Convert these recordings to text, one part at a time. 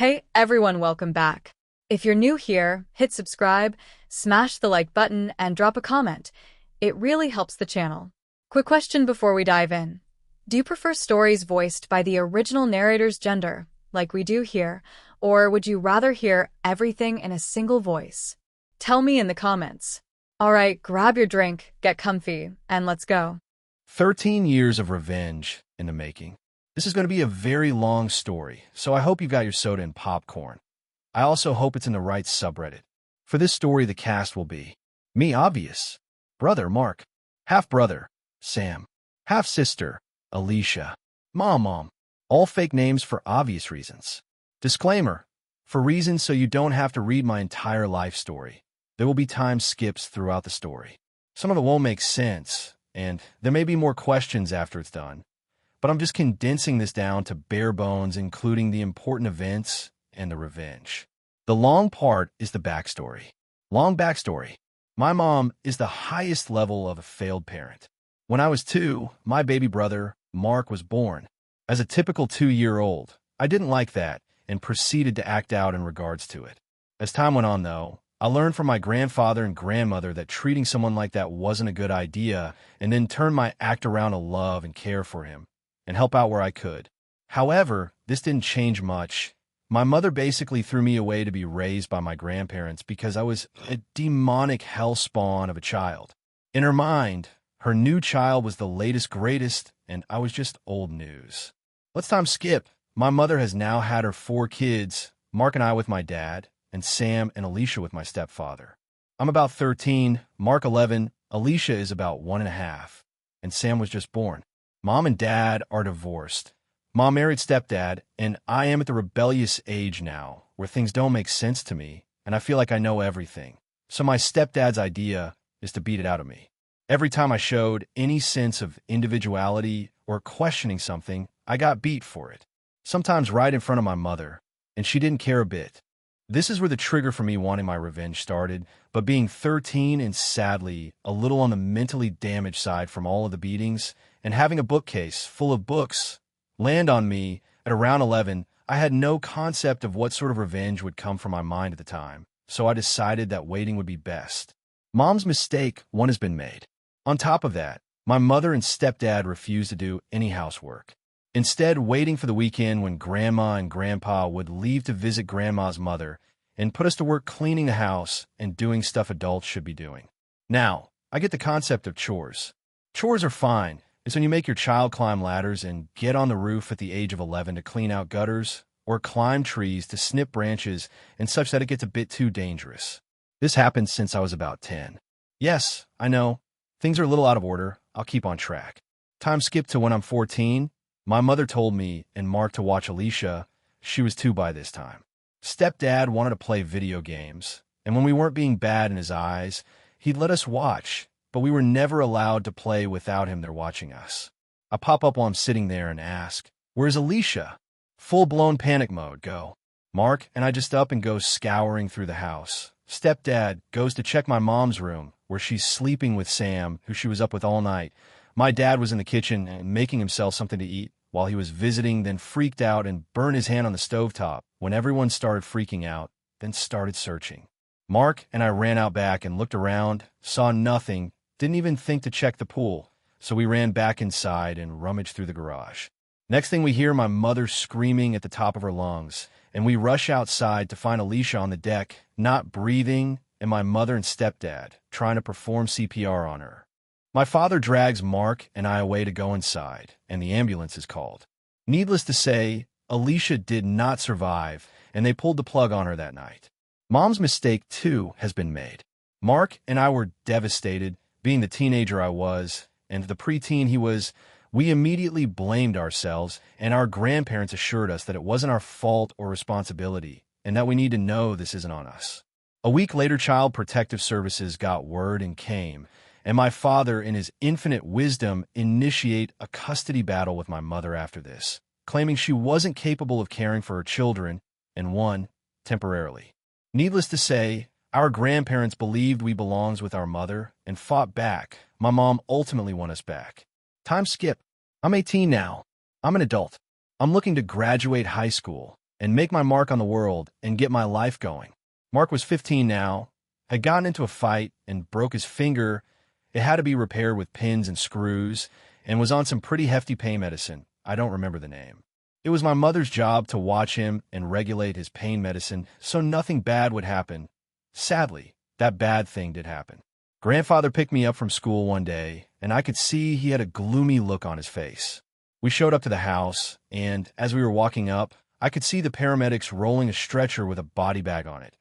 Hey everyone, welcome back. If you're new here, hit subscribe, smash the like button, and drop a comment. It really helps the channel. Quick question before we dive in. Do you prefer stories voiced by the original narrator's gender, like we do here, or would you rather hear everything in a single voice? Tell me in the comments. Alright, grab your drink, get comfy, and let's go. 13 years of revenge in the making. This is going to be a very long story, so I hope you've got your soda and popcorn. I also hope it's in the right subreddit. For this story, the cast will be me, obvious, brother, Mark, half-brother, Sam, half-sister, Alicia, mom, all fake names for obvious reasons. Disclaimer, for reasons so you don't have to read my entire life story. There will be time skips throughout the story. Some of it won't make sense, and there may be more questions after it's done. But I'm just condensing this down to bare bones, including the important events and the revenge. The long part is the backstory. Long backstory. My mom is the highest level of a failed parent. When I was 2, my baby brother, Mark, was born. As a typical 2-year-old, I didn't like that and proceeded to act out in regards to it. As time went on, though, I learned from my grandfather and grandmother that treating someone like that wasn't a good idea, and then turned my act around to love and care for him and help out where I could. However, this didn't change much. My mother basically threw me away to be raised by my grandparents because I was a demonic hellspawn of a child. In her mind, her new child was the latest greatest, and I was just old news. Let's time skip. My mother has now had her 4 kids, Mark and I with my dad, and Sam and Alicia with my stepfather. I'm about 13, Mark 11, Alicia is about 1.5, and Sam was just born. Mom and Dad are divorced. Mom married stepdad, and I am at the rebellious age now, where things don't make sense to me, and I feel like I know everything. So my stepdad's idea is to beat it out of me. Every time I showed any sense of individuality or questioning something, I got beat for it. Sometimes right in front of my mother, and she didn't care a bit. This is where the trigger for me wanting my revenge started, but being 13 and sadly a little on the mentally damaged side from all of the beatings, and having a bookcase full of books land on me at around 11, I had no concept of what sort of revenge would come from my mind at the time, so I decided that waiting would be best. Mom's mistake, one has been made. On top of that, my mother and stepdad refused to do any housework. Instead, waiting for the weekend when Grandma and Grandpa would leave to visit Grandma's mother and put us to work cleaning the house and doing stuff adults should be doing. Now, I get the concept of chores. Chores are fine. It's when you make your child climb ladders and get on the roof at the age of 11 to clean out gutters, or climb trees to snip branches and such that it gets a bit too dangerous. This happened since I was about 10. Yes, I know, things are a little out of order. I'll keep on track. Time skip to when I'm 14. My mother told me and Mark to watch Alicia. She was 2 by this time. Stepdad wanted to play video games, and when we weren't being bad in his eyes, he'd let us watch, but we were never allowed to play without him there watching us. I pop up while I'm sitting there and ask, "Where's Alicia?" Full-blown panic mode, go. Mark and I just up and go scouring through the house. Stepdad goes to check my mom's room, where she's sleeping with Sam, who she was up with all night. My dad was in the kitchen and making himself something to eat while he was visiting, then freaked out and burned his hand on the stovetop when everyone started freaking out, then started searching. Mark and I ran out back and looked around, saw nothing, didn't even think to check the pool, so we ran back inside and rummaged through the garage. Next thing we hear my mother screaming at the top of her lungs, and we rush outside to find Alicia on the deck, not breathing, and my mother and stepdad trying to perform CPR on her. My father drags Mark and I away to go inside, and the ambulance is called. Needless to say, Alicia did not survive, and they pulled the plug on her that night. Mom's mistake, too, has been made. Mark and I were devastated, being the teenager I was, and the preteen he was. We immediately blamed ourselves, and our grandparents assured us that it wasn't our fault or responsibility, and that we need to know this isn't on us. A week later, Child Protective Services got word and came, and my father, in his infinite wisdom, initiate a custody battle with my mother after this, claiming she wasn't capable of caring for her children, and won temporarily. Needless to say, our grandparents believed we belonged with our mother and fought back. My mom ultimately won us back. Time skip. I'm 18 now. I'm an adult. I'm looking to graduate high school, and make my mark on the world and get my life going. Mark was 15 now, had gotten into a fight and broke his finger. It had to be repaired with pins and screws, and was on some pretty hefty pain medicine. I don't remember the name. It was my mother's job to watch him and regulate his pain medicine so nothing bad would happen. Sadly, that bad thing did happen. Grandfather picked me up from school one day, and I could see he had a gloomy look on his face. We showed up to the house, and as we were walking up, I could see the paramedics rolling a stretcher with a body bag on it.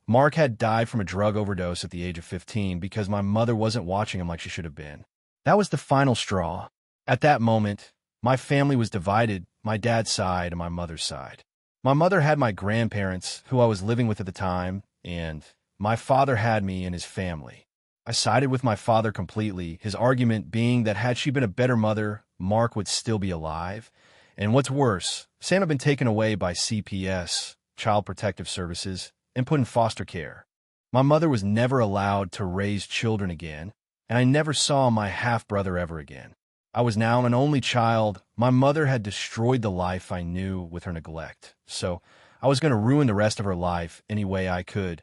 Mark had died from a drug overdose at the age of 15 because my mother wasn't watching him like she should have been. That was the final straw. At that moment, my family was divided, my dad's side and my mother's side. My mother had my grandparents, who I was living with at the time, and my father had me and his family. I sided with my father completely, his argument being that had she been a better mother, Mark would still be alive. And what's worse, Sam had been taken away by CPS, Child Protective Services, and put in foster care. My mother was never allowed to raise children again, and I never saw my half-brother ever again. I was now an only child. My mother had destroyed the life I knew with her neglect, so I was going to ruin the rest of her life any way I could.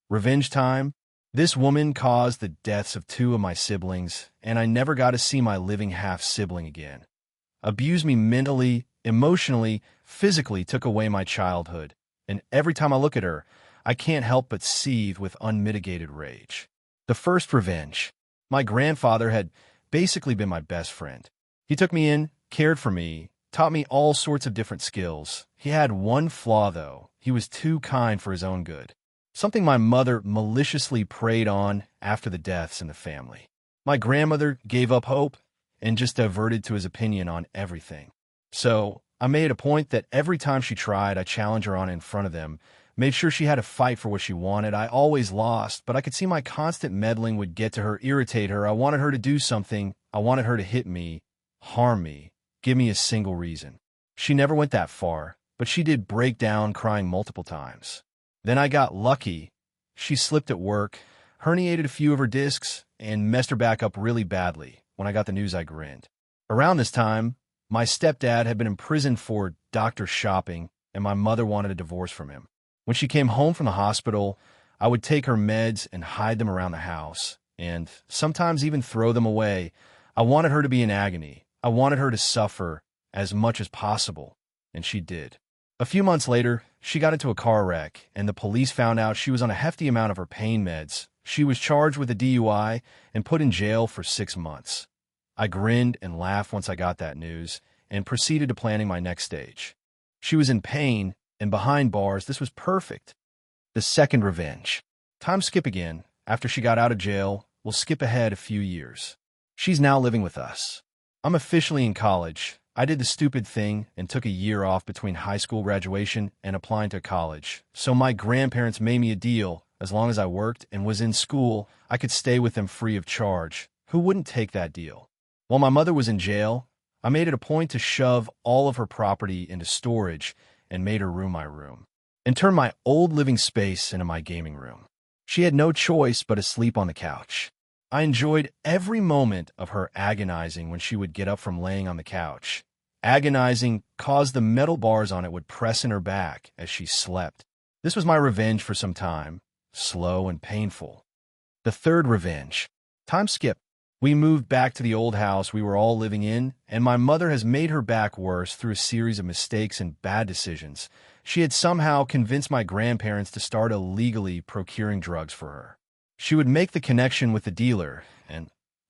Revenge time? This woman caused the deaths of 2 of my siblings, and I never got to see my living half-sibling again. Abused me mentally, emotionally, physically, took away my childhood, and every time I look at her, I can't help but seethe with unmitigated rage. The first revenge. My grandfather had basically been my best friend. He took me in, cared for me, taught me all sorts of different skills. He had one flaw, though. He was too kind for his own good. Something my mother maliciously preyed on after the deaths in the family. My grandmother gave up hope and just diverted to his opinion on everything. So I made a point that every time she tried, I challenged her on in front of them, made sure she had to fight for what she wanted. I always lost, but I could see my constant meddling would get to her, irritate her. I wanted her to do something. I wanted her to hit me, harm me, give me a single reason. She never went that far, but she did break down, crying multiple times. Then I got lucky. She slipped at work, herniated a few of her discs, and messed her back up really badly. When I got the news, I grinned. Around this time, my stepdad had been imprisoned for doctor shopping, and my mother wanted a divorce from him. When she came home from the hospital, I would take her meds and hide them around the house, and sometimes even throw them away. I wanted her to be in agony. I wanted her to suffer as much as possible, and she did. A few months later, she got into a car wreck, and the police found out she was on a hefty amount of her pain meds. She was charged with a DUI and put in jail for 6 months. I grinned and laughed once I got that news, and proceeded to planning my next stage. She was in pain and behind bars. This was perfect. The second revenge. Time skip again. After she got out of jail, we'll skip ahead a few years. She's now living with us. I'm officially in college. I did the stupid thing and took a year off between high school graduation and applying to college. So my grandparents made me a deal. As long as I worked and was in school, I could stay with them free of charge. Who wouldn't take that deal? While my mother was in jail, I made it a point to shove all of her property into storage and made her room my room, and turned my old living space into my gaming room. She had no choice but to sleep on the couch. I enjoyed every moment of her agonizing when she would get up from laying on the couch. Agonizing caused the metal bars on it would press in her back as she slept. This was my revenge for some time, slow and painful. The third revenge. Time skip. We moved back to the old house we were all living in, and my mother has made her back worse through a series of mistakes and bad decisions. She had somehow convinced my grandparents to start illegally procuring drugs for her. She would make the connection with the dealer, and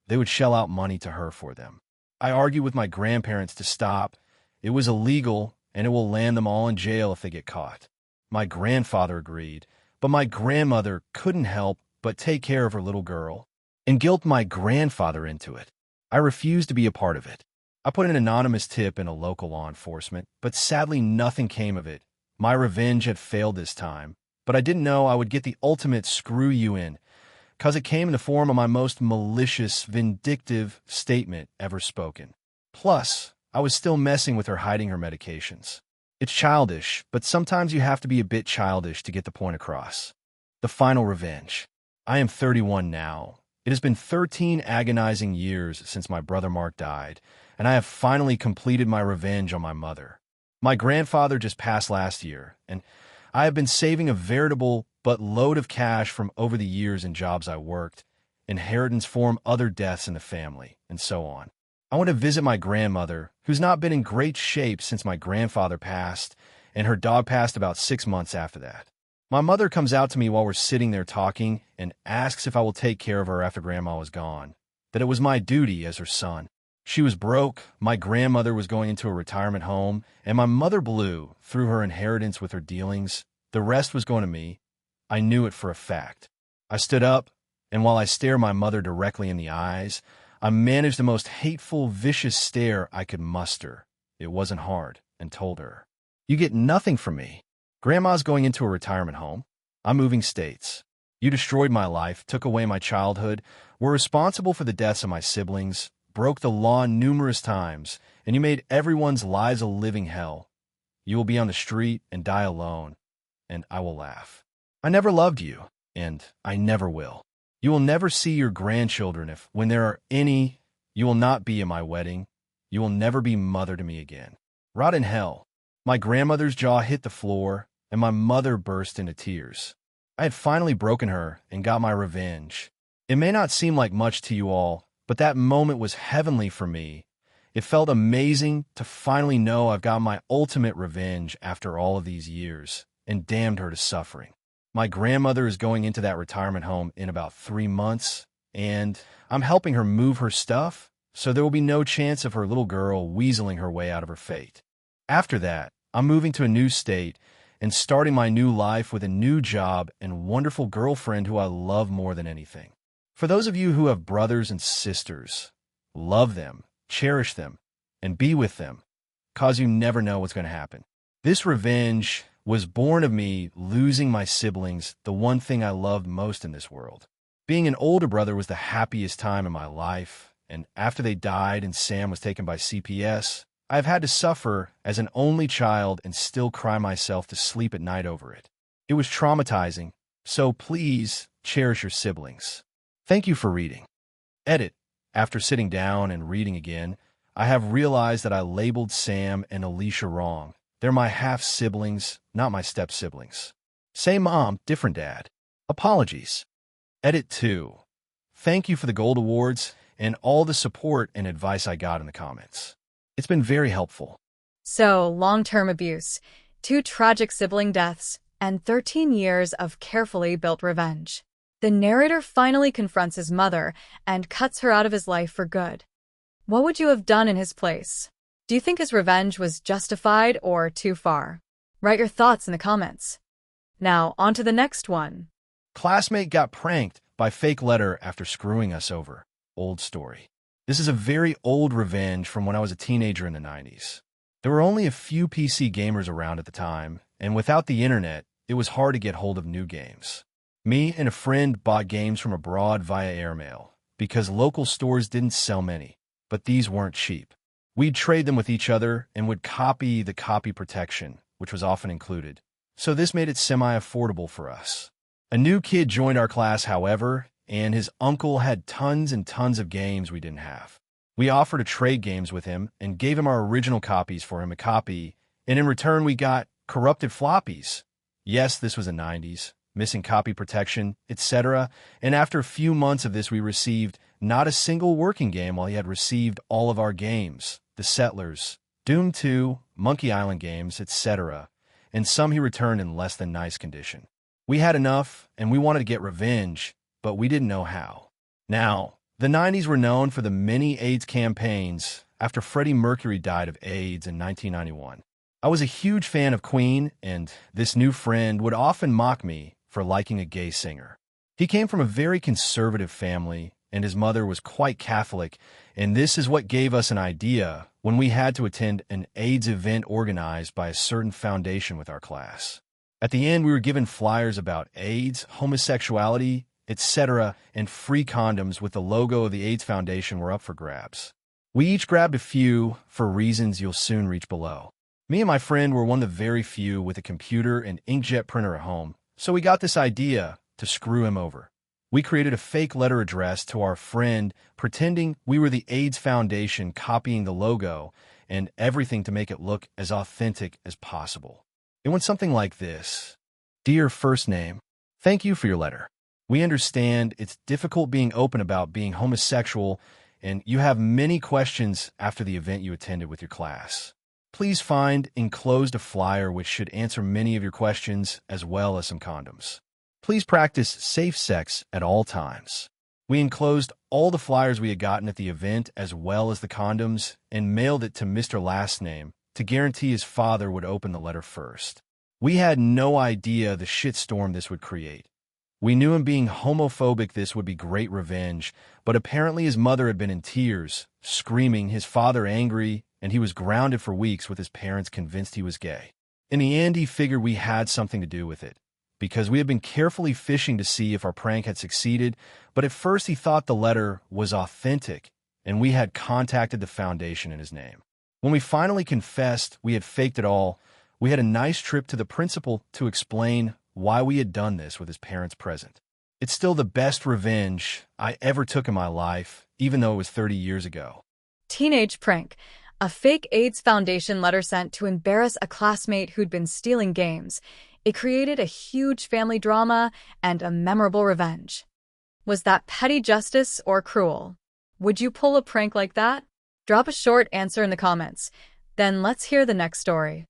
they would shell out money to her for them. I argued with my grandparents to stop. It was illegal, and it will land them all in jail if they get caught. My grandfather agreed, but my grandmother couldn't help but take care of her little girl and guilt my grandfather into it. I refused to be a part of it. I put an anonymous tip in a local law enforcement, but sadly nothing came of it. My revenge had failed this time, but I didn't know I would get the ultimate screw you in, because it came in the form of my most malicious, vindictive statement ever spoken. Plus, I was still messing with her, hiding her medications. It's childish, but sometimes you have to be a bit childish to get the point across. The final revenge. I am 31 now. It has been 13 agonizing years since my brother Mark died, and I have finally completed my revenge on my mother. My grandfather just passed last year, and I have been saving a veritable but load of cash from over the years in jobs I worked, inheritance from other deaths in the family, and so on. I want to visit my grandmother, who's not been in great shape since my grandfather passed, and her dog passed about 6 months after that. My mother comes out to me while we're sitting there talking and asks if I will take care of her after Grandma was gone, that it was my duty as her son. She was broke, my grandmother was going into a retirement home, and my mother blew through her inheritance with her dealings. The rest was going to me. I knew it for a fact. I stood up, and while I stared my mother directly in the eyes, I managed the most hateful, vicious stare I could muster. It wasn't hard, and told her, "You get nothing from me. Grandma's going into a retirement home. I'm moving states. You destroyed my life, took away my childhood, were responsible for the deaths of my siblings, broke the law numerous times, and you made everyone's lives a living hell. You will be on the street and die alone, and I will laugh. I never loved you, and I never will. You will never see your grandchildren if, when there are any, you will not be at my wedding. You will never be mother to me again. Rot in hell." My grandmother's jaw hit the floor, and my mother burst into tears. I had finally broken her and got my revenge. It may not seem like much to you all, but that moment was heavenly for me. It felt amazing to finally know I've got my ultimate revenge after all of these years, and damned her to suffering. My grandmother is going into that retirement home in about 3 months, and I'm helping her move her stuff, so there will be no chance of her little girl weaseling her way out of her fate. After that, I'm moving to a new state and starting my new life with a new job and wonderful girlfriend who I love more than anything. For those of you who have brothers and sisters, love them, cherish them, and be with them, cause you never know what's going to happen. This revenge was born of me losing my siblings, the one thing I loved most in this world. Being an older brother was the happiest time in my life, and after they died and Sam was taken by CPS, I've had to suffer as an only child and still cry myself to sleep at night over it. It was traumatizing, so please cherish your siblings. Thank you for reading. Edit. After sitting down and reading again, I have realized that I labeled Sam and Alicia wrong. They're my half-siblings, not my step-siblings. Same mom, different dad. Apologies. Edit 2. Thank you for the gold awards and all the support and advice I got in the comments. It's been very helpful. So, long-term abuse, 2 tragic sibling deaths, and 13 years of carefully built revenge. The narrator finally confronts his mother and cuts her out of his life for good. What would you have done in his place? Do you think his revenge was justified or too far? Write your thoughts in the comments. Now, on to the next one. Classmate got pranked by fake letter after screwing us over. Old story. This is a very old revenge from when I was a teenager in the 90s. There were only a few PC gamers around at the time, and without the internet, it was hard to get hold of new games. Me and a friend bought games from abroad via airmail, because local stores didn't sell many, but these weren't cheap. We'd trade them with each other and would copy the copy protection, which was often included, so this made it semi-affordable for us. A new kid joined our class, however, and his uncle had tons and tons of games we didn't have. We offered to trade games with him and gave him our original copies for him a copy, and in return we got corrupted floppies. Yes, this was the 90s, missing copy protection, etc., and after a few months of this we received not a single working game while he had received all of our games, The Settlers, Doom 2, Monkey Island games, etc., and some he returned in less than nice condition. We had enough, and we wanted to get revenge, but we didn't know how. Now, the 90s were known for the many AIDS campaigns after Freddie Mercury died of AIDS in 1991. I was a huge fan of Queen, and this new friend would often mock me for liking a gay singer. He came from a very conservative family, and his mother was quite Catholic, and this is what gave us an idea when we had to attend an AIDS event organized by a certain foundation with our class. At the end, we were given flyers about AIDS, homosexuality, etc., and free condoms with the logo of the AIDS Foundation were up for grabs. We each grabbed a few for reasons you'll soon reach below. Me and my friend were one of the very few with a computer and inkjet printer at home, so we got this idea to screw him over. We created a fake letter addressed to our friend, pretending we were the AIDS Foundation copying the logo, and everything to make it look as authentic as possible. It went something like this. Dear first name, thank you for your letter. We understand it's difficult being open about being homosexual, and you have many questions after the event you attended with your class. Please find enclosed a flyer which should answer many of your questions, as well as some condoms. Please practice safe sex at all times. We enclosed all the flyers we had gotten at the event, as well as the condoms, and mailed it to Mr. Last Name to guarantee his father would open the letter first. We had no idea the shitstorm this would create. We knew him being homophobic this would be great revenge, but apparently his mother had been in tears, screaming, his father angry, and he was grounded for weeks with his parents convinced he was gay. In the end, he figured we had something to do with it, because we had been carefully fishing to see if our prank had succeeded, but at first he thought the letter was authentic, and we had contacted the foundation in his name. When we finally confessed we had faked it all, we had a nice trip to the principal to explain why we had done this with his parents present. It's still the best revenge I ever took in my life, even though it was 30 years ago. Teenage prank. A fake AIDS Foundation letter sent to embarrass a classmate who'd been stealing games. It created a huge family drama and a memorable revenge. Was that petty justice or cruel? Would you pull a prank like that? Drop a short answer in the comments. Then let's hear the next story.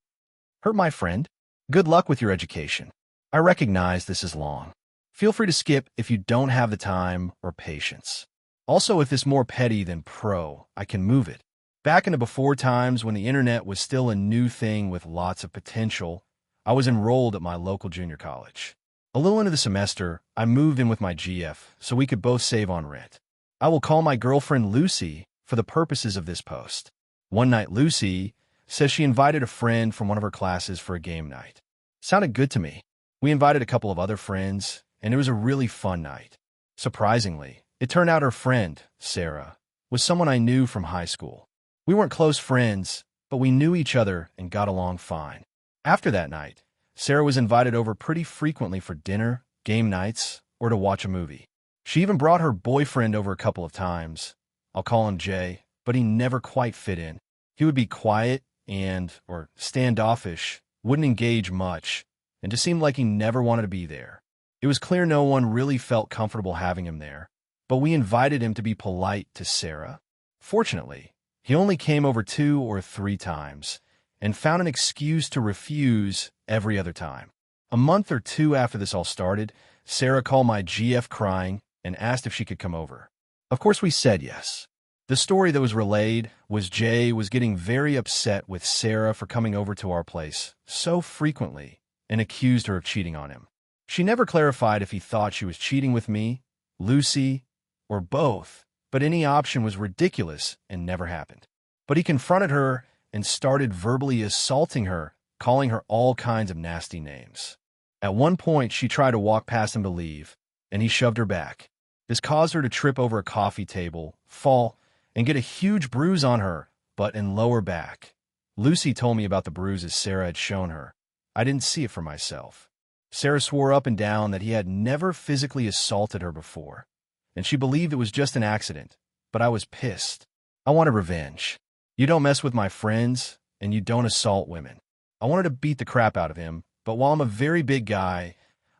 Hurt my friend? Good luck with your education. I recognize this is long. Feel free to skip if you don't have the time or patience. Also, if it's more petty than pro, I can move it. Back in the before times when the internet was still a new thing with lots of potential, I was enrolled at my local junior college. A little into the semester, I moved in with my GF so we could both save on rent. I will call my girlfriend Lucy for the purposes of this post. One night, Lucy says she invited a friend from one of her classes for a game night. Sounded good to me. We invited a couple of other friends, and it was a really fun night. Surprisingly, it turned out her friend, Sarah, was someone I knew from high school. We weren't close friends, but we knew each other and got along fine. After that night, Sarah was invited over pretty frequently for dinner, game nights, or to watch a movie. She even brought her boyfriend over a couple of times. I'll call him Jay, but he never quite fit in. He would be quiet or standoffish, wouldn't engage much, and just seemed like he never wanted to be there. It was clear no one really felt comfortable having him there, but we invited him to be polite to Sarah. Fortunately, he only came over 2 or 3 times, and found an excuse to refuse every other time. A month or 2 after this all started, Sarah called my GF crying and asked if she could come over. Of course, we said yes. The story that was relayed was Jay was getting very upset with Sarah for coming over to our place so frequently and accused her of cheating on him. She never clarified if he thought she was cheating with me, Lucy, or both, but any option was ridiculous and never happened. But he confronted her and started verbally assaulting her, calling her all kinds of nasty names. At one point, she tried to walk past him to leave, and he shoved her back. This caused her to trip over a coffee table, fall, and get a huge bruise on her butt and lower back. Lucy told me about the bruises Sarah had shown her. I didn't see it for myself. Sarah swore up and down that he had never physically assaulted her before, and she believed it was just an accident, but I was pissed. I wanted revenge. You don't mess with my friends, and you don't assault women. I wanted to beat the crap out of him, but while I'm a very big guy,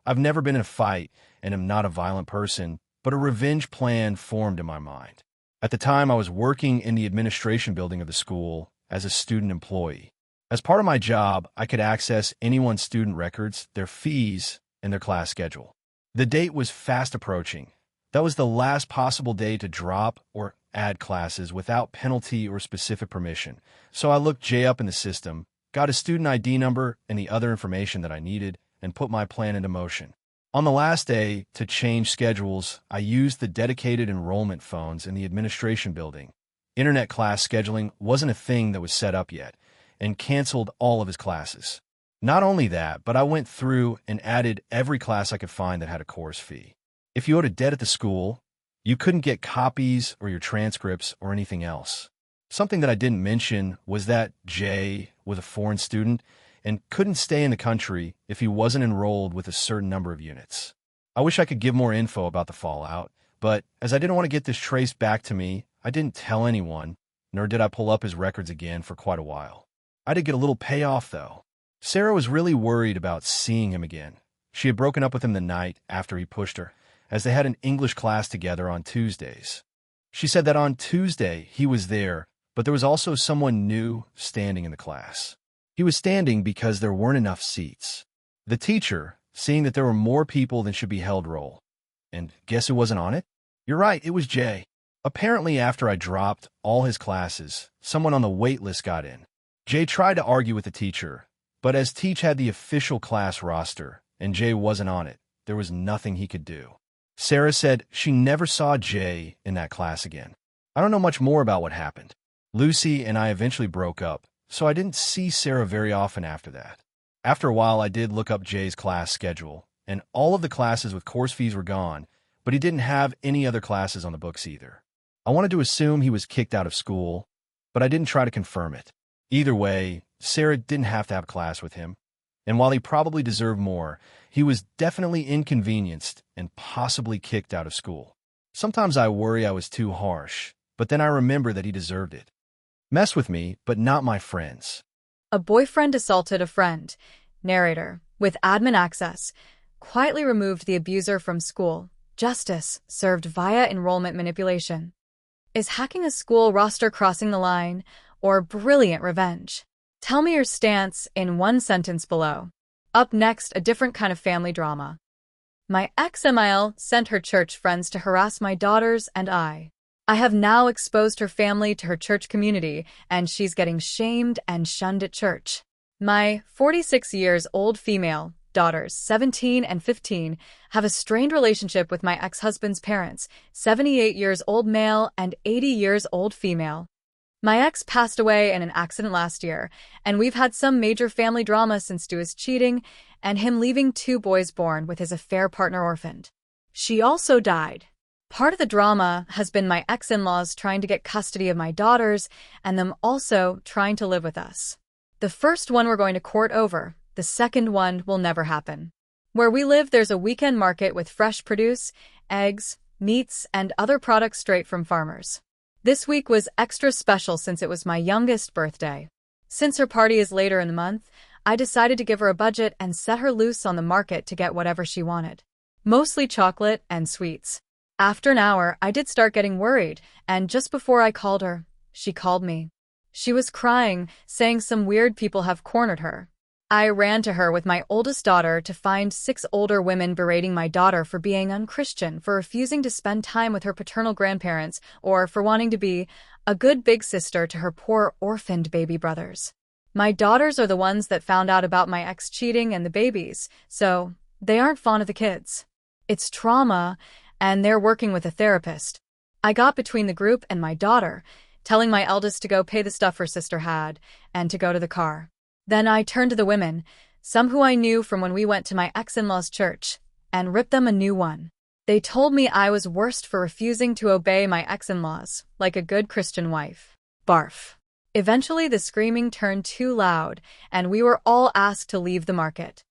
I've never been in a fight and am not a violent person, but a revenge plan formed in my mind. At the time, I was working in the administration building of the school as a student employee. As part of my job, I could access anyone's student records, their fees, and their class schedule. The date was fast approaching. That was the last possible day to drop or add classes without penalty or specific permission. So I looked Jay up in the system, got a student ID number and the other information that I needed, and put my plan into motion. On the last day, to change schedules, I used the dedicated enrollment phones in the administration building. Internet class scheduling wasn't a thing that was set up yet, and canceled all of his classes. Not only that, but I went through and added every class I could find that had a course fee. If you owed a debt at the school, you couldn't get copies or your transcripts or anything else. Something that I didn't mention was that Jay was a foreign student and couldn't stay in the country if he wasn't enrolled with a certain number of units. I wish I could give more info about the fallout, but as I didn't want to get this traced back to me, I didn't tell anyone, nor did I pull up his records again for quite a while. I did get a little payoff, though. Sarah was really worried about seeing him again. She had broken up with him the night after he pushed her, as they had an English class together on Tuesdays. She said that on Tuesday he was there, but there was also someone new standing in the class. He was standing because there weren't enough seats. The teacher, seeing that there were more people than should be held roll. And guess who wasn't on it? You're right, it was Jay. Apparently after I dropped all his classes, someone on the wait list got in. Jay tried to argue with the teacher, but as Teach had the official class roster and Jay wasn't on it, there was nothing he could do. Sarah said she never saw Jay in that class again. I don't know much more about what happened. Lucy and I eventually broke up, so I didn't see Sarah very often after that. After a while, I did look up Jay's class schedule, and all of the classes with course fees were gone, but he didn't have any other classes on the books either. I wanted to assume he was kicked out of school, but I didn't try to confirm it. Either way, Sarah didn't have to have class with him, and while he probably deserved more, he was definitely inconvenienced and possibly kicked out of school. Sometimes I worry I was too harsh, but then I remember that he deserved it. Mess with me, but not my friends. A boyfriend assaulted a friend. Narrator, with admin access, quietly removed the abuser from school. Justice served via enrollment manipulation. Is hacking a school roster crossing the line, or brilliant revenge? Tell me your stance in one sentence below. Up next, a different kind of family drama. My ex-MIL sent her church friends to harass my daughters and I. I have now exposed her family to her church community, and she's getting shamed and shunned at church. My 46-years-old female daughters, 17 and 15, have a strained relationship with my ex-husband's parents, 78-years-old male and 80-years-old female. My ex passed away in an accident last year, and we've had some major family drama since due his cheating and him leaving 2 boys born with his affair partner orphaned. She also died. Part of the drama has been my ex-in-laws trying to get custody of my daughters and them also trying to live with us. The first one we're going to court over. The second one will never happen. Where we live, there's a weekend market with fresh produce, eggs, meats, and other products straight from farmers. This week was extra special since it was my youngest birthday. Since her party is later in the month, I decided to give her a budget and set her loose on the market to get whatever she wanted. Mostly chocolate and sweets. After an hour, I did start getting worried, and just before I called her, she called me. She was crying, saying some weird people have cornered her. I ran to her with my oldest daughter to find 6 older women berating my daughter for being unchristian, for refusing to spend time with her paternal grandparents, or for wanting to be a good big sister to her poor orphaned baby brothers. My daughters are the ones that found out about my ex cheating and the babies, so they aren't fond of the kids. It's trauma, and they're working with a therapist. I got between the group and my daughter, telling my eldest to go pay the stuff her sister had, and to go to the car. Then I turned to the women, some who I knew from when we went to my ex-in-law's church, and ripped them a new one. They told me I was worst for refusing to obey my ex-in-laws, like a good Christian wife. Barf. Eventually the screaming turned too loud, and we were all asked to leave the market.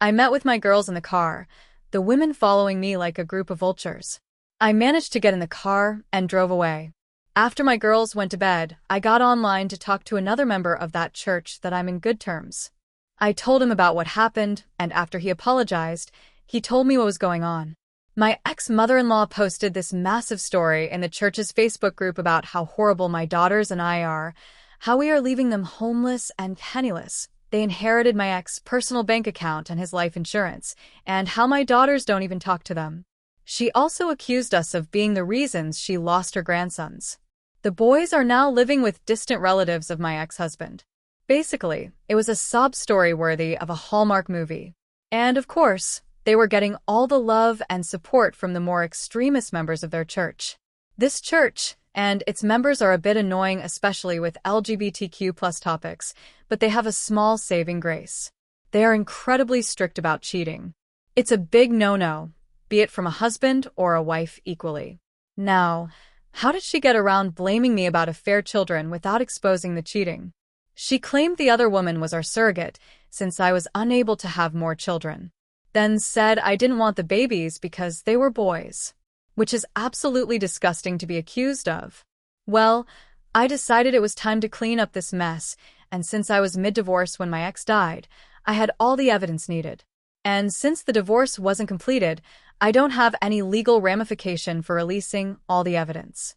I met with my girls in the car, the women following me like a group of vultures. I managed to get in the car and drove away. After my girls went to bed, I got online to talk to another member of that church that I'm in good terms. I told him about what happened, and after he apologized, he told me what was going on. My ex-mother-in-law posted this massive story in the church's Facebook group about how horrible my daughters and I are, how we are leaving them homeless and penniless. They inherited my ex's personal bank account and his life insurance, and how my daughters don't even talk to them. She also accused us of being the reasons she lost her grandsons. The boys are now living with distant relatives of my ex-husband. Basically, it was a sob story worthy of a Hallmark movie. And of course, they were getting all the love and support from the more extremist members of their church. This church and its members are a bit annoying, especially with LGBTQ+ topics, but they have a small saving grace. They are incredibly strict about cheating. It's a big no-no, be it from a husband or a wife equally. Now, how did she get around blaming me about affair children without exposing the cheating? She claimed the other woman was our surrogate, since I was unable to have more children. Then said I didn't want the babies because they were boys, which is absolutely disgusting to be accused of. Well, I decided it was time to clean up this mess, and since I was mid-divorce when my ex died, I had all the evidence needed. And since the divorce wasn't completed, I don't have any legal ramification for releasing all the evidence.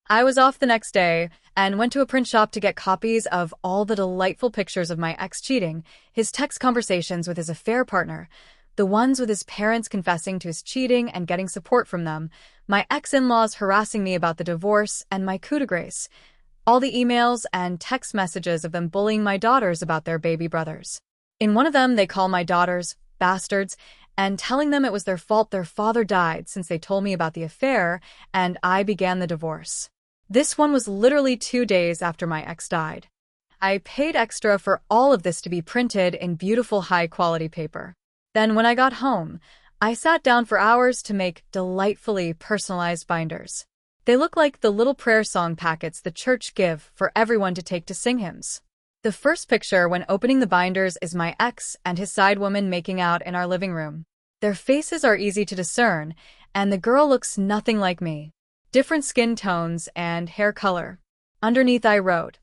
I was off the next day and went to a print shop to get copies of all the delightful pictures of my ex cheating, his text conversations with his affair partner, the ones with his parents confessing to his cheating and getting support from them, my ex-in-laws harassing me about the divorce, and my coup de grace, all the emails and text messages of them bullying my daughters about their baby brothers. In one of them, they call my daughters bastards and telling them it was their fault their father died since they told me about the affair and I began the divorce. This one was literally 2 days after my ex died. I paid extra for all of this to be printed in beautiful high-quality paper. Then when I got home, I sat down for hours to make delightfully personalized binders. They look like the little prayer song packets the church give for everyone to take to sing hymns. The first picture when opening the binders is my ex and his side woman making out in our living room. Their faces are easy to discern, and the girl looks nothing like me. Different skin tones and hair color. Underneath I wrote,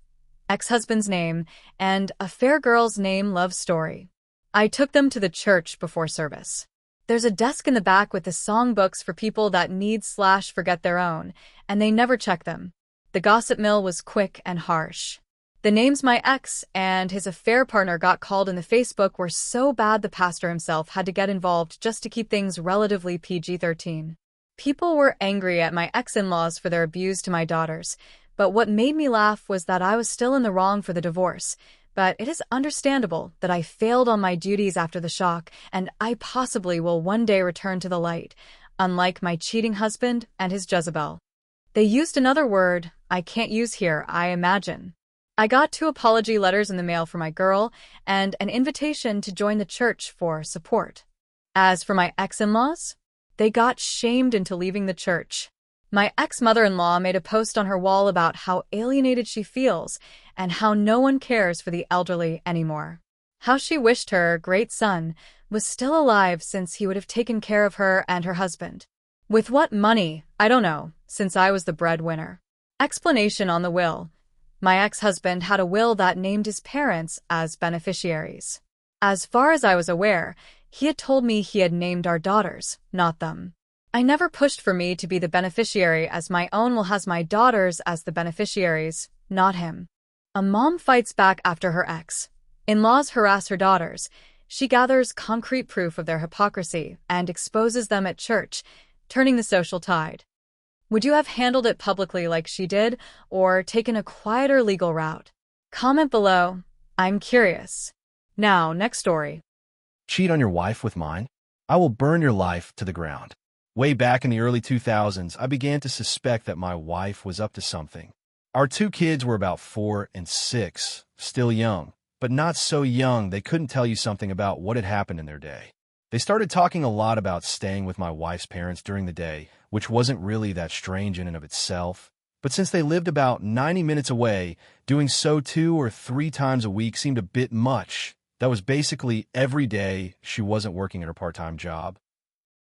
ex-husband's name and affair girl's name love story. I took them to the church before service. There's a desk in the back with the songbooks for people that need/forget their own, and they never check them. The gossip mill was quick and harsh. The names my ex and his affair partner got called in the Facebook were so bad the pastor himself had to get involved just to keep things relatively PG-13. People were angry at my ex-in-laws for their abuse to my daughters, but what made me laugh was that I was still in the wrong for the divorce. But it is understandable that I failed on my duties after the shock, and I possibly will one day return to the light, unlike my cheating husband and his Jezebel. They used another word I can't use here, I imagine. I got 2 apology letters in the mail for my girl and an invitation to join the church for support. As for my ex-in-laws, they got shamed into leaving the church. My ex-mother-in-law made a post on her wall about how alienated she feels and how no one cares for the elderly anymore. How she wished her great son was still alive since he would have taken care of her and her husband. With what money, I don't know, since I was the breadwinner. Explanation on the will. My ex-husband had a will that named his parents as beneficiaries. As far as I was aware, he had told me he had named our daughters, not them. I never pushed for me to be the beneficiary, as my own will has my daughters as the beneficiaries, not him. A mom fights back after her ex. In-laws harass her daughters. She gathers concrete proof of their hypocrisy and exposes them at church, turning the social tide. Would you have handled it publicly like she did, or taken a quieter legal route? Comment below. I'm curious. Now, next story. Cheat on your wife with mine? I will burn your life to the ground. Way back in the early 2000s, I began to suspect that my wife was up to something. Our 2 kids were about 4 and 6, still young, but not so young they couldn't tell you something about what had happened in their day. They started talking a lot about staying with my wife's parents during the day, which wasn't really that strange in and of itself. But since they lived about 90 minutes away, doing so 2 or 3 times a week seemed a bit much. That was basically every day she wasn't working at her part-time job.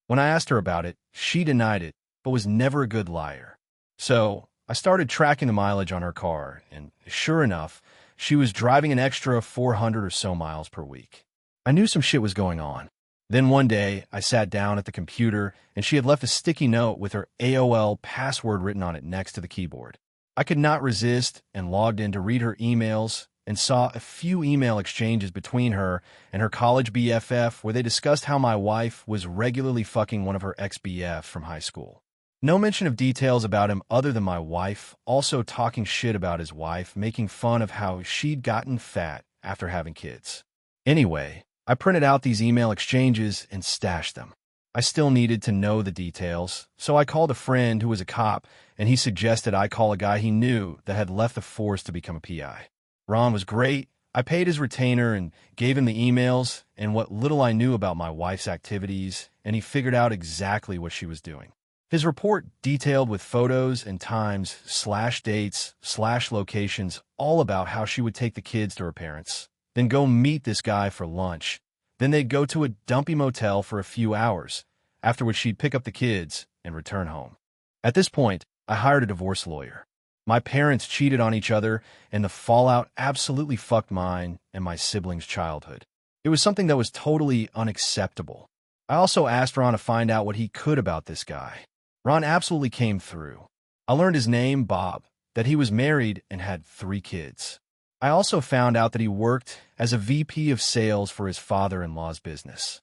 When I asked her about it, she denied it, but was never a good liar. So I started tracking the mileage on her car, and sure enough, she was driving an extra 400 or so miles per week. I knew some shit was going on. Then one day, I sat down at the computer, and she had left a sticky note with her AOL password written on it next to the keyboard. I could not resist and logged in to read her emails and saw a few email exchanges between her and her college BFF where they discussed how my wife was regularly fucking one of her ex-BF from high school. No mention of details about him other than my wife, also talking shit about his wife, making fun of how she'd gotten fat after having kids. Anyway, I printed out these email exchanges and stashed them. I still needed to know the details, so I called a friend who was a cop, and he suggested I call a guy he knew that had left the force to become a PI. Ron was great. I paid his retainer and gave him the emails and what little I knew about my wife's activities, and he figured out exactly what she was doing. His report detailed with photos and times, /dates, /locations, all about how she would take the kids to her parents, then go meet this guy for lunch. Then they'd go to a dumpy motel for a few hours, after which she'd pick up the kids and return home. At this point, I hired a divorce lawyer. My parents cheated on each other, and the fallout absolutely fucked mine and my siblings' childhood. It was something that was totally unacceptable. I also asked Ron to find out what he could about this guy. Ron absolutely came through. I learned his name, Bob, that he was married and had 3 kids. I also found out that he worked as a VP of sales for his father-in-law's business.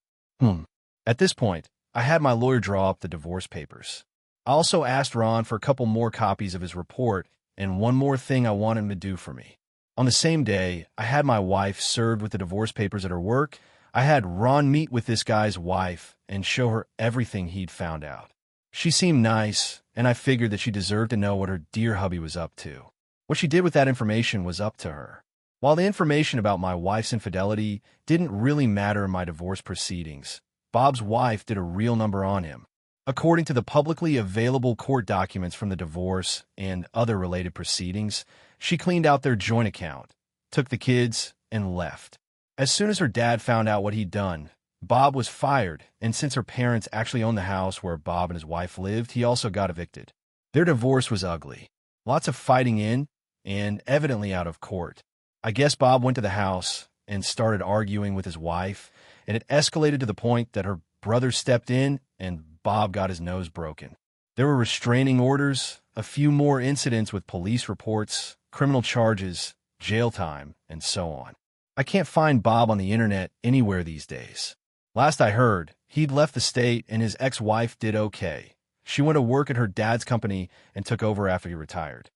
At this point, I had my lawyer draw up the divorce papers. I also asked Ron for a couple more copies of his report and one more thing I wanted him to do for me. On the same day, I had my wife served with the divorce papers at her work. I had Ron meet with this guy's wife and show her everything he'd found out. She seemed nice, and I figured that she deserved to know what her dear hubby was up to. What she did with that information was up to her. While the information about my wife's infidelity didn't really matter in my divorce proceedings, Bob's wife did a real number on him. According to the publicly available court documents from the divorce and other related proceedings, she cleaned out their joint account, took the kids, and left. As soon as her dad found out what he'd done, Bob was fired, and since her parents actually owned the house where Bob and his wife lived, he also got evicted. Their divorce was ugly. Lots of fighting in, and evidently out of court. I guess Bob went to the house and started arguing with his wife, and it escalated to the point that her brother stepped in and Bob got his nose broken. There were restraining orders, a few more incidents with police reports, criminal charges, jail time, and so on. I can't find Bob on the internet anywhere these days. Last I heard, he'd left the state and his ex-wife did okay. She went to work at her dad's company and took over after he retired.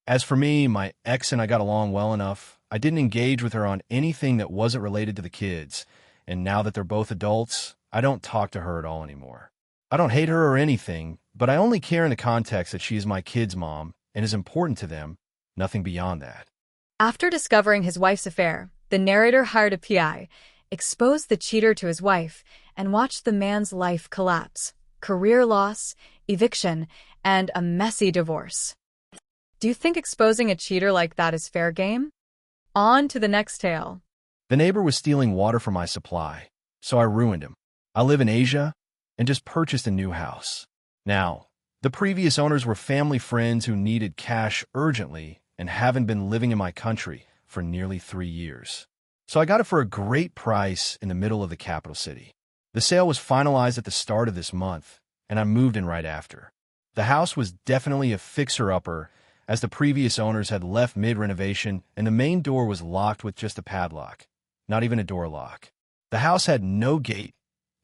As for me, my ex and I got along well enough. I didn't engage with her on anything that wasn't related to the kids, and now that they're both adults, I don't talk to her at all anymore. I don't hate her or anything, but I only care in the context that she is my kids' mom and is important to them, nothing beyond that. After discovering his wife's affair, the narrator hired a PI, exposed the cheater to his wife, and watched the man's life collapse, career loss, eviction, and a messy divorce. Do you think exposing a cheater like that is fair game? On to the next tale. The neighbor was stealing water from my supply, so I ruined him. I live in Asia and just purchased a new house. Now, the previous owners were family friends who needed cash urgently and haven't been living in my country for nearly 3 years. So I got it for a great price in the middle of the capital city. The sale was finalized at the start of this month, and I moved in right after. The house was definitely a fixer-upper, as the previous owners had left mid-renovation and the main door was locked with just a padlock, not even a door lock. The house had no gate,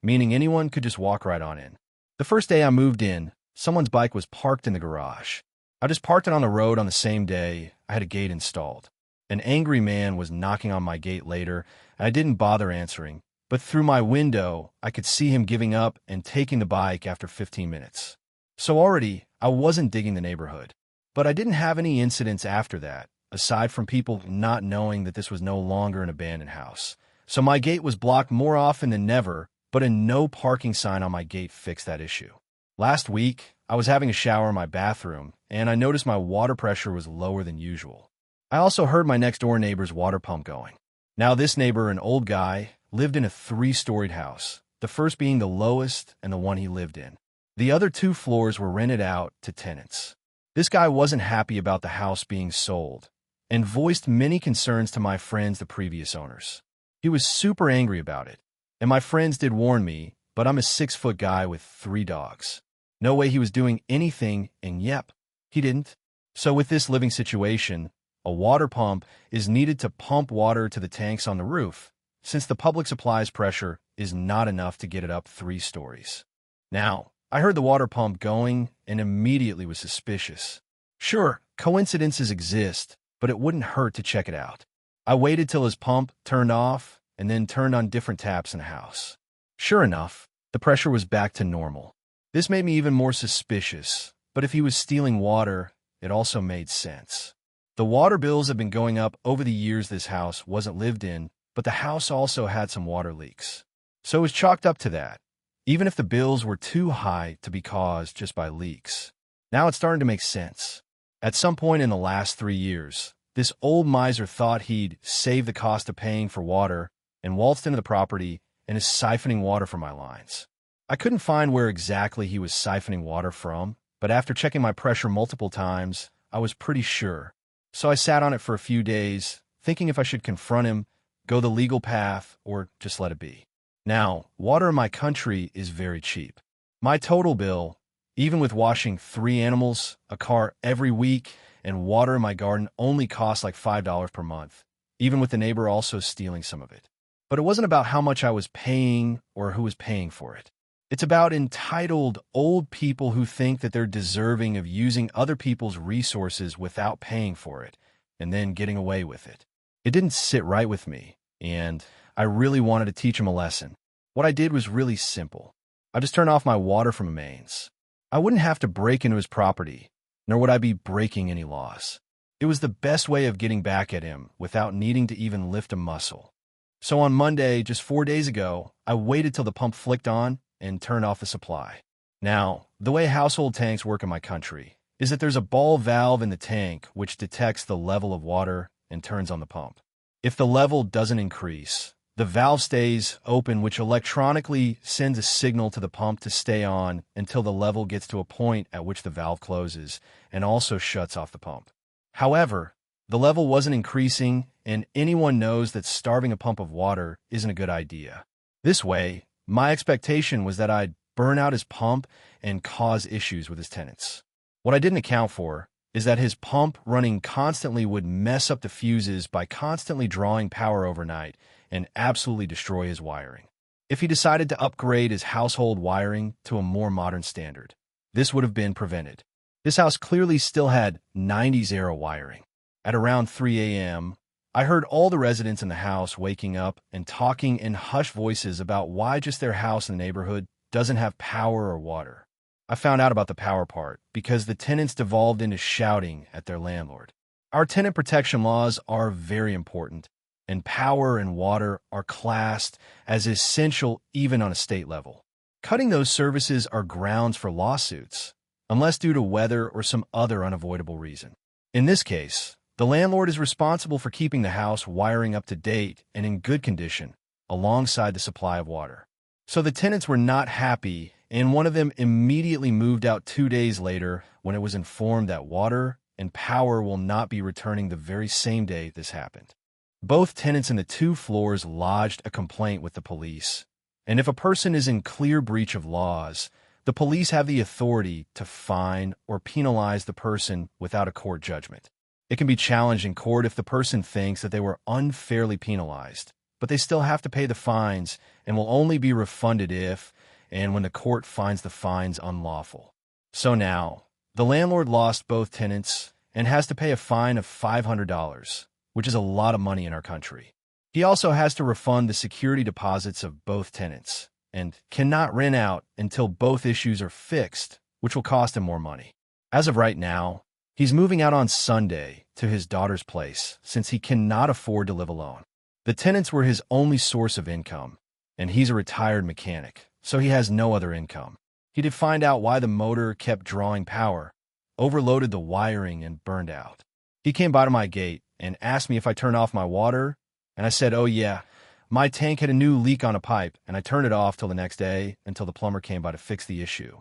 meaning anyone could just walk right on in. The first day I moved in, someone's bike was parked in the garage. I just parked it on the road on the same day. I had a gate installed. An angry man was knocking on my gate later, and I didn't bother answering, but through my window, I could see him giving up and taking the bike after 15 minutes. So already, I wasn't digging the neighborhood. But I didn't have any incidents after that, aside from people not knowing that this was no longer an abandoned house. So my gate was blocked more often than never, but a no parking sign on my gate fixed that issue. Last week, I was having a shower in my bathroom, and I noticed my water pressure was lower than usual. I also heard my next-door neighbor's water pump going. Now this neighbor, an old guy, lived in a 3-storied house, the first being the lowest and the one he lived in. The other 2 floors were rented out to tenants. This guy wasn't happy about the house being sold and voiced many concerns to my friends, the previous owners. He was super angry about it, and my friends did warn me, but I'm a 6-foot guy with 3 dogs. No way he was doing anything, and yep, he didn't. So with this living situation, a water pump is needed to pump water to the tanks on the roof, since the public supplies pressure is not enough to get it up 3 stories. Now, I heard the water pump going and immediately was suspicious. Sure, coincidences exist, but it wouldn't hurt to check it out. I waited till his pump turned off and then turned on different taps in the house. Sure enough, the pressure was back to normal. This made me even more suspicious, but if he was stealing water, it also made sense. The water bills have been going up over the years this house wasn't lived in, but the house also had some water leaks. So it was chalked up to that, even if the bills were too high to be caused just by leaks. Now it's starting to make sense. At some point in the last 3 years, this old miser thought he'd save the cost of paying for water and waltzed into the property and is siphoning water from my lines. I couldn't find where exactly he was siphoning water from, but after checking my pressure multiple times, I was pretty sure. So I sat on it for a few days, thinking if I should confront him, go the legal path, or just let it be. Now, water in my country is very cheap. My total bill, even with washing 3 animals, a car every week, and water in my garden, only costs like $5 per month, even with the neighbor also stealing some of it. But it wasn't about how much I was paying or who was paying for it. It's about entitled old people who think that they're deserving of using other people's resources without paying for it, and then getting away with it. It didn't sit right with me, and I really wanted to teach him a lesson. What I did was really simple. I just turned off my water from the mains. I wouldn't have to break into his property, nor would I be breaking any laws. It was the best way of getting back at him without needing to even lift a muscle. So on Monday, just 4 days ago, I waited till the pump flicked on and turned off the supply. Now, the way household tanks work in my country is that there's a ball valve in the tank which detects the level of water and turns on the pump. If the level doesn't increase, the valve stays open, which electronically sends a signal to the pump to stay on until the level gets to a point at which the valve closes and also shuts off the pump. However, the level wasn't increasing, and anyone knows that starving a pump of water isn't a good idea. This way, my expectation was that I'd burn out his pump and cause issues with his tenants. What I didn't account for is that his pump running constantly would mess up the fuses by constantly drawing power overnight and absolutely destroy his wiring. If he decided to upgrade his household wiring to a more modern standard, this would have been prevented. This house clearly still had 90s era wiring. At around 3 a.m., I heard all the residents in the house waking up and talking in hushed voices about why just their house in the neighborhood doesn't have power or water. I found out about the power part because the tenants devolved into shouting at their landlord. Our tenant protection laws are very important, and power and water are classed as essential even on a state level. Cutting those services are grounds for lawsuits, unless due to weather or some other unavoidable reason. In this case, the landlord is responsible for keeping the house wiring up to date and in good condition, alongside the supply of water. So the tenants were not happy, and one of them immediately moved out 2 days later when it was informed that water and power will not be returning the very same day this happened. Both tenants in the 2 floors lodged a complaint with the police, and if a person is in clear breach of laws, the police have the authority to fine or penalize the person without a court judgment. It can be challenged in court if the person thinks that they were unfairly penalized, but they still have to pay the fines and will only be refunded if and when the court finds the fines unlawful. So now, the landlord lost both tenants and has to pay a fine of $500, which is a lot of money in our country. He also has to refund the security deposits of both tenants and cannot rent out until both issues are fixed, which will cost him more money. As of right now, he's moving out on Sunday to his daughter's place since he cannot afford to live alone. The tenants were his only source of income, and he's a retired mechanic, so he has no other income. He did find out why the motor kept drawing power, overloaded the wiring, and burned out. He came by to my gate and asked me if I turned off my water, and I said, oh yeah, my tank had a new leak on a pipe, and I turned it off till the next day until the plumber came by to fix the issue.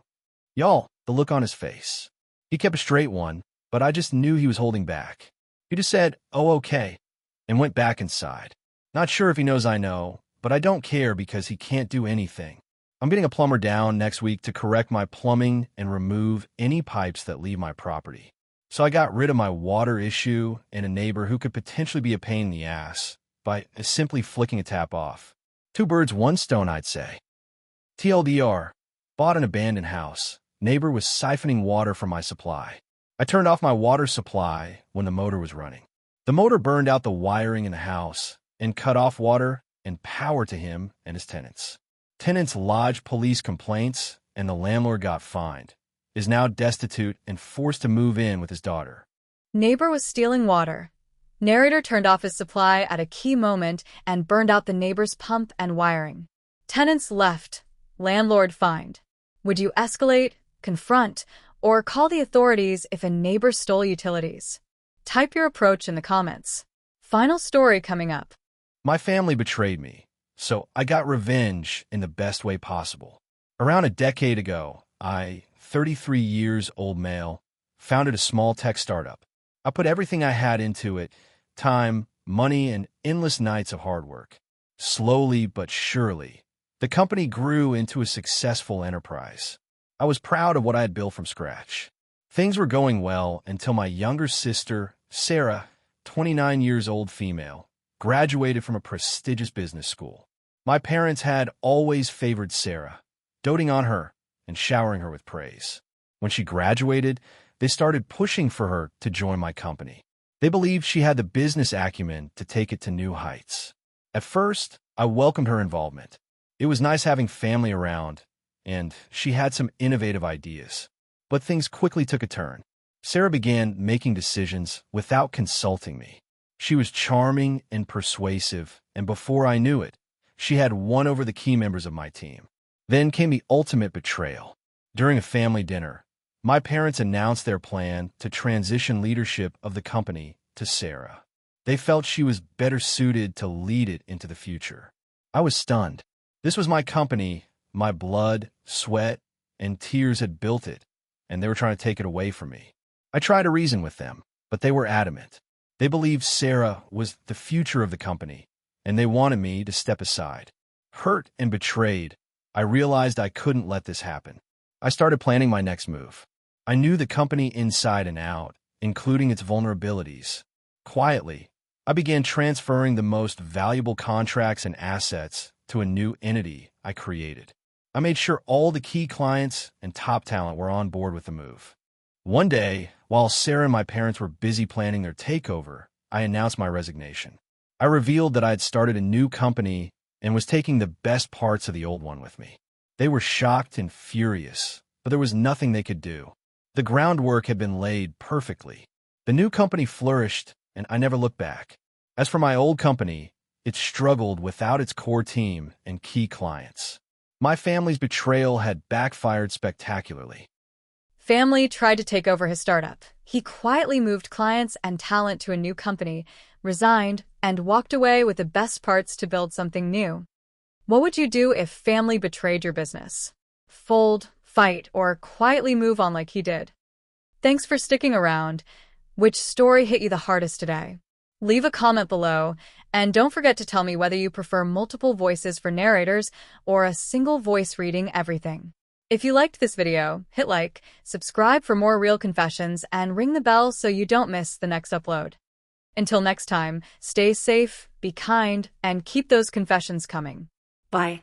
Y'all, the look on his face. He kept a straight one, but I just knew he was holding back. He just said, oh okay, and went back inside. Not sure if he knows I know, but I don't care because he can't do anything. I'm getting a plumber down next week to correct my plumbing and remove any pipes that leave my property. So I got rid of my water issue and a neighbor who could potentially be a pain in the ass by simply flicking a tap off. 2 birds, 1 stone, I'd say. TLDR, bought an abandoned house. Neighbor was siphoning water from my supply. I turned off my water supply when the motor was running. The motor burned out the wiring in the house and cut off water and power to him and his tenants. Tenants lodged police complaints, and the landlord got fined, is now destitute and forced to move in with his daughter. Neighbor was stealing water. Narrator turned off his supply at a key moment and burned out the neighbor's pump and wiring. Tenants left. Landlord fined. Would you escalate, confront, or call the authorities if a neighbor stole utilities? Type your approach in the comments. Final story coming up. My family betrayed me, so I got revenge in the best way possible. Around a decade ago, I, 33 years old male, founded a small tech startup. I put everything I had into it, time, money, and endless nights of hard work. Slowly but surely, the company grew into a successful enterprise. I was proud of what I had built from scratch. Things were going well until my younger sister, Sarah, 29 years old female, graduated from a prestigious business school. My parents had always favored Sarah, doting on her and showering her with praise. When she graduated, they started pushing for her to join my company. They believed she had the business acumen to take it to new heights. At first, I welcomed her involvement. It was nice having family around, and she had some innovative ideas. But things quickly took a turn. Sarah began making decisions without consulting me. She was charming and persuasive, and before I knew it, she had won over the key members of my team. Then came the ultimate betrayal. During a family dinner, my parents announced their plan to transition leadership of the company to Sarah. They felt she was better suited to lead it into the future. I was stunned. This was my company, my blood, sweat, and tears had built it, and they were trying to take it away from me. I tried to reason with them, but they were adamant. They believed Sarah was the future of the company, and they wanted me to step aside. Hurt and betrayed, I realized I couldn't let this happen. I started planning my next move. I knew the company inside and out, including its vulnerabilities. Quietly, I began transferring the most valuable contracts and assets to a new entity I created. I made sure all the key clients and top talent were on board with the move. One day, while Sarah and my parents were busy planning their takeover, I announced my resignation. I revealed that I had started a new company and was taking the best parts of the old one with me. They were shocked and furious, but there was nothing they could do. The groundwork had been laid perfectly. The new company flourished, and I never looked back. As for my old company, it struggled without its core team and key clients. My family's betrayal had backfired spectacularly. Family tried to take over his startup. He quietly moved clients and talent to a new company, resigned, and walked away with the best parts to build something new. What would you do if family betrayed your business? Fold, fight, or quietly move on like he did? Thanks for sticking around. Which story hit you the hardest today? Leave a comment below, and don't forget to tell me whether you prefer multiple voices for narrators or a single voice reading everything. If you liked this video, hit like, subscribe for more real confessions, and ring the bell so you don't miss the next upload. Until next time, stay safe, be kind, and keep those confessions coming. Bye.